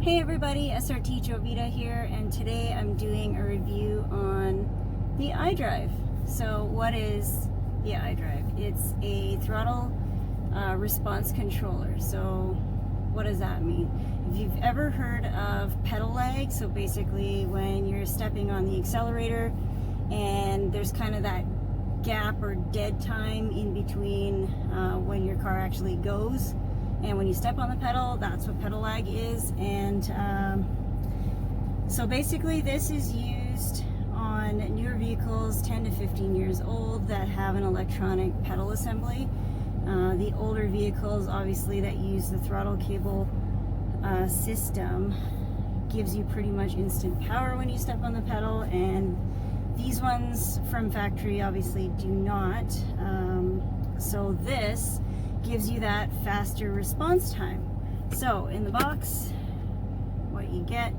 Hey everybody, SRT Jovita here, and today I'm doing a review on the iDRIVE. So what is the iDRIVE? It's a throttle response controller. So what does that mean? If you've ever heard of pedal lag, so basically when you're stepping on the accelerator and there's kind of that gap or dead time in between when your car actually goes and when you step on the pedal, that's what pedal lag is. And so basically this is used on newer vehicles 10 to 15 years old that have an electronic pedal assembly. The older vehicles, obviously, that use the throttle cable system gives you pretty much instant power when you step on the pedal, and these ones from factory obviously do not. So this gives you that faster response time. So in the box, what you get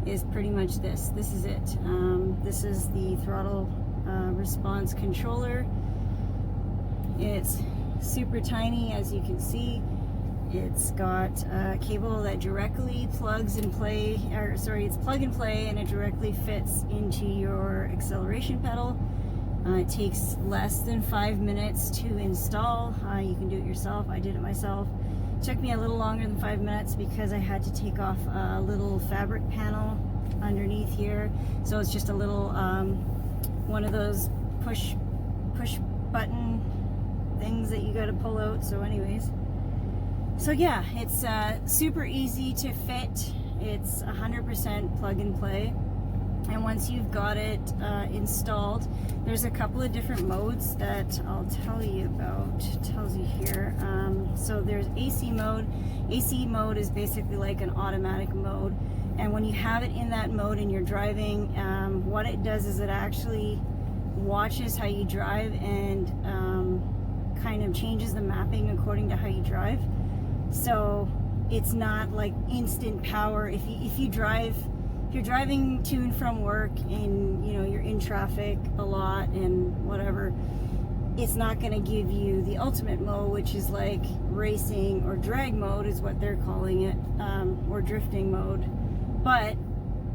is pretty much this. This is it. This is the throttle response controller. It's super tiny, as you can see. It's got a cable that directly plugs and play, or sorry, it's plug and play, and it directly fits into your acceleration pedal. It takes less than 5 minutes to install. You can do it yourself. I did it myself. It took me a little longer than 5 minutes because I had to take off a little fabric panel underneath here. So it's just a little one of those push button things that you got to pull out. So anyways, so yeah, it's super easy to fit. It's 100% plug and play. And once you've got it installed, there's a couple of different modes that I'll tell you about. It tells you here. So there's AC mode. AC mode is basically like an automatic mode. And when you have it in that mode and you're driving, what it does is it actually watches how you drive and kind of changes the mapping according to how you drive. So it's not like instant power. If you're driving to and from work and you're in traffic a lot and whatever, it's not going to give you the ultimate mode, which is like racing or drag mode is what they're calling it, or drifting mode. But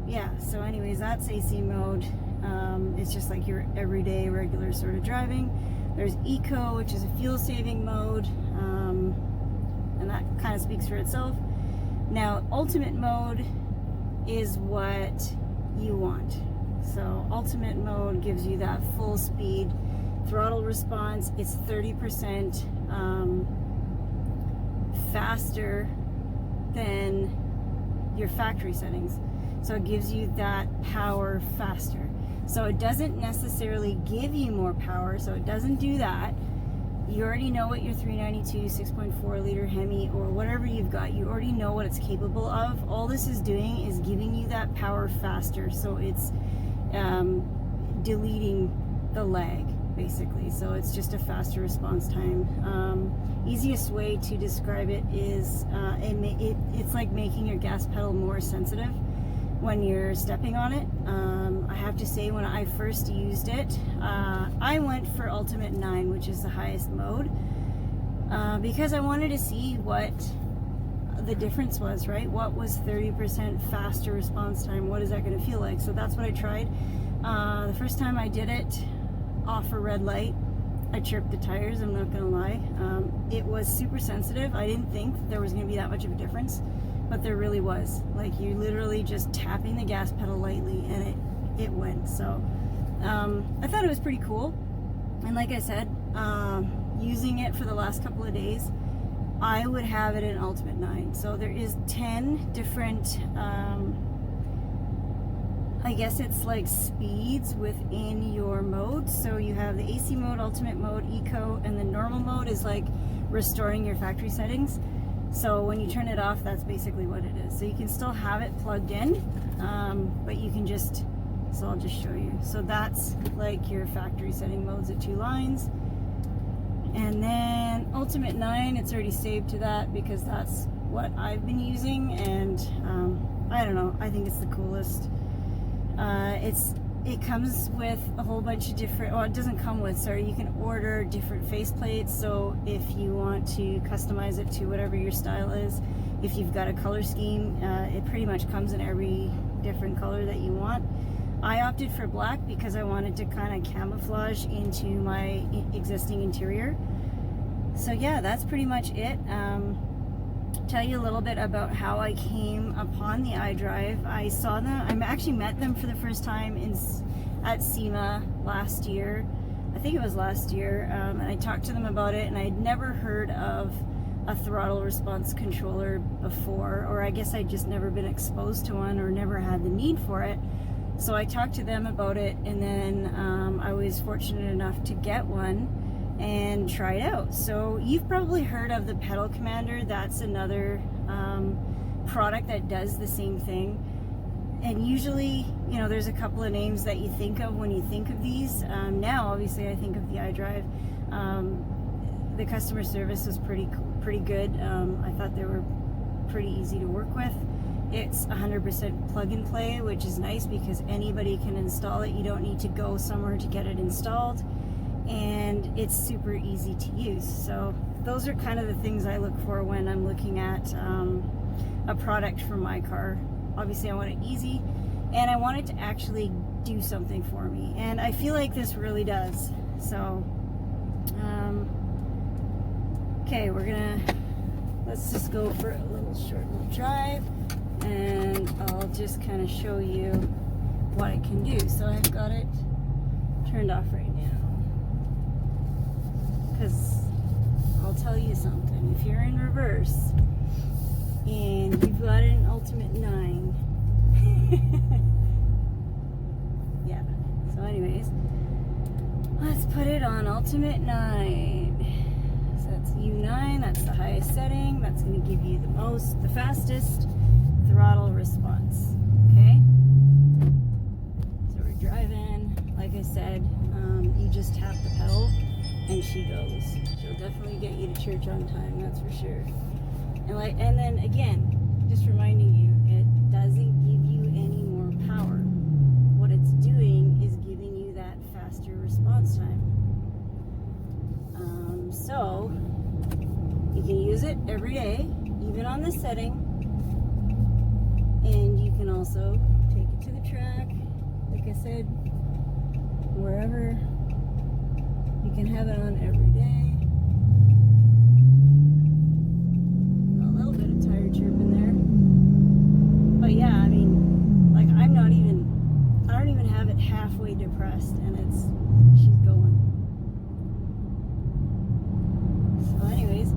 yeah, so anyways, that's AC mode. It's just like your everyday regular sort of driving. There's eco, which is a fuel saving mode, and that kind of speaks for itself. Now ultimate mode is what you want. So ultimate mode gives you that full speed throttle response. It's 30% faster than your factory settings. So it gives you that power faster. So it doesn't necessarily give you more power, so it doesn't do that. You already know what your 392 6.4 liter Hemi or whatever you've got, you already know what it's capable of. All this is doing is giving you that power faster. So it's deleting the lag basically. So it's just a faster response time. Easiest way to describe it is it's like making your gas pedal more sensitive when you're stepping on it. I have to say, when I first used it, I went for Ultimate 9, which is the highest mode, because I wanted to see what the difference was, right? What was 30% faster response time? What is that going to feel like? So that's what I tried. The first time I did it off a red light, I chirped the tires, I'm not going to lie. It was super sensitive. I didn't think there was going to be that much of a difference, but there really was. Like, you're literally just tapping the gas pedal lightly and it went. So I thought it was pretty cool. And like I said, using it for the last couple of days, I would have it in Ultimate 9. So there is 10 different, I guess it's like speeds within your modes. So you have the AC mode, Ultimate mode, Eco, and the normal mode is like restoring your factory settings. So when you turn it off, that's basically what it is. So you can still have it plugged in, but you can just, so I'll just show you. So that's like your factory setting modes at 2 lines. And then Ultimate 9, it's already saved to that because that's what I've been using. And I don't know, I think it's the coolest. It comes with a whole bunch of different, oh, it doesn't come with, sorry, you can order different faceplates. So if you want to customize it to whatever your style is, if you've got a color scheme, it pretty much comes in every different color that you want. I opted for black because I wanted to kind of camouflage into my existing interior. So yeah, that's pretty much it. Tell you a little bit about how I came upon the iDRIVE. I saw them, I actually met them for the first time at SEMA last year. I think it was last year, and I talked to them about it, and I had never heard of a throttle response controller before, or I guess I'd just never been exposed to one or never had the need for it. So I talked to them about it, and then I was fortunate enough to get one and try it out. So you've probably heard of the Pedal Commander. That's another product that does the same thing. And usually, you know, there's a couple of names that you think of when you think of these. Now, obviously, I think of the iDRIVE. The customer service was pretty good. I thought they were pretty easy to work with. It's 100% plug and play, which is nice because anybody can install it. You don't need to go somewhere to get it installed. And it's super easy to use. So those are kind of the things I look for when I'm looking at a product for my car. Obviously I want it easy, and I want it to actually do something for me, and I feel like this really does. So okay, let's just go for a short little drive, and I'll just kind of show you what it can do. So I've got it turned off right now, because I'll tell you something. If you're in reverse and you've got an Ultimate 9, yeah, so anyways, let's put it on Ultimate 9. So that's U9, that's the highest setting. That's going to give you the fastest throttle response. Okay, so we're driving. Like I said, you just tap the pedal and she goes. She'll definitely get you to church on time, that's for sure. And then again, just reminding you, it doesn't give you any more power. What it's doing is giving you that faster response time. So you can use it every day, even on this setting, and you can also take it to the track, like I said, wherever. You can have it on every day. A little bit of tire chirping there. But yeah, I mean, like I don't even have it halfway depressed, and she's going. So anyways,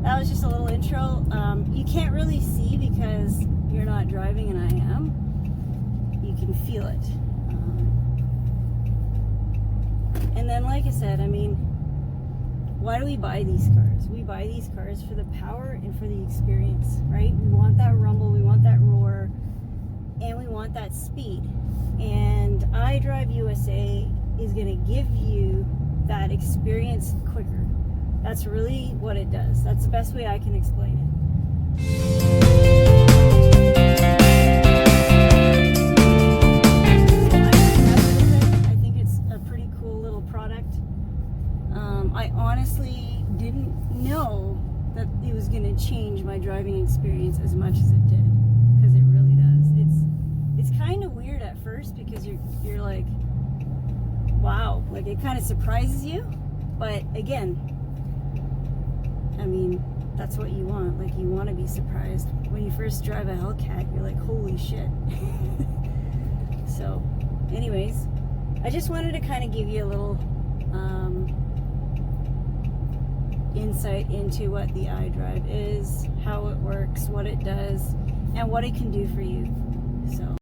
that was just a little intro. You can't really see because you're not driving and I am. You can feel it. And then, like I said, I mean, why do we buy these cars? We buy these cars for the power and for the experience, right? We want that rumble, we want that roar, and we want that speed. And iDRIVE USA is going to give you that experience quicker. That's really what it does. That's the best way I can explain it. I honestly didn't know that it was going to change my driving experience as much as it did, because it really does. It's kind of weird at first because you're like, wow, like it kind of surprises you, but again, I mean, that's what you want. Like, you want to be surprised. When you first drive a Hellcat, you're like, holy shit. So anyways, I just wanted to kind of give you a little insight into what the iDRIVE is, how it works, what it does, and what it can do for you. So